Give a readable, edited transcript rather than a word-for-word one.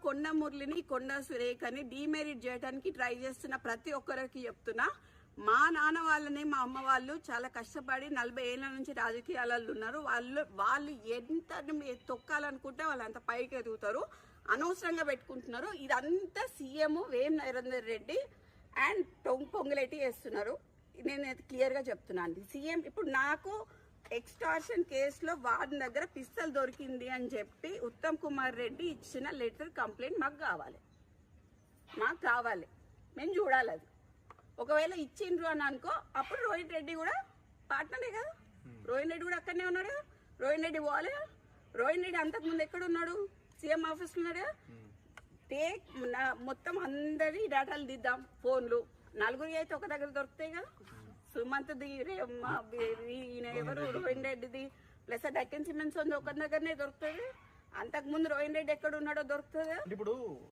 కొండ మురళిని కొండ సురేఖని డిమెరిట్ చేయడానికి ట్రై చేస్తున్న ప్రతి ఒక్కరికి చెప్తున్నా, మా నాన్న వాళ్ళని మా అమ్మ వాళ్ళు చాలా కష్టపడి 40 ఏళ్ల నుంచి రాజకీయాలలో ఉన్నారు. వాళ్ళు ఎంత తొక్కాలనుకుంటే వాళ్ళు అంత పైకి ఎదుగుతారు. అనవసరంగా పెట్టుకుంటున్నారు. ఇదంతా CM Vem Narender Reddy and Ponguleti చేస్తున్నారు. నేను క్లియర్ గా చెప్తున్నాను. సీఎం ఇప్పుడు నాకు ఎక్స్టార్షన్ కేసులో వాడి దగ్గర పిస్తల్ దొరికింది అని చెప్పి ఉత్తమ్ కుమార్ రెడ్డి ఇచ్చిన లెటర్ కంప్లైంట్ మాకు కావాలి, మేము చూడాలి. అది ఒకవేళ ఇచ్చిండ్రు అని అనుకో, అప్పుడు రోహిత్ రెడ్డి కూడా పార్ట్నరే కదా. రోహిత్ రెడ్డి కూడా అక్కడనే ఉన్నాడు కదా. రోహిత్ రెడ్డి పోవాలి కదా. రోహిత్ రెడ్డి అంతకుముందు ఎక్కడ ఉన్నాడు? సీఎం ఆఫీస్ లో ఉన్నాడు కదా. మొత్తం అందరి డేటాలు దిద్దాం, ఫోన్లు. నలుగురి అయితే ఒక దగ్గర దొరుకుతాయి కదా. సుమంత్ ఎవరు రోహిత్ రెడ్డిది ప్లస్ డెక్కన్ సిమెంట్స్ ఒక దగ్గరనే దొరుకుతుంది. అంతకు ముందు రోహిత్ రెడ్డి ఎక్కడ ఉన్నాడో దొరుకుతుంది. ఇప్పుడు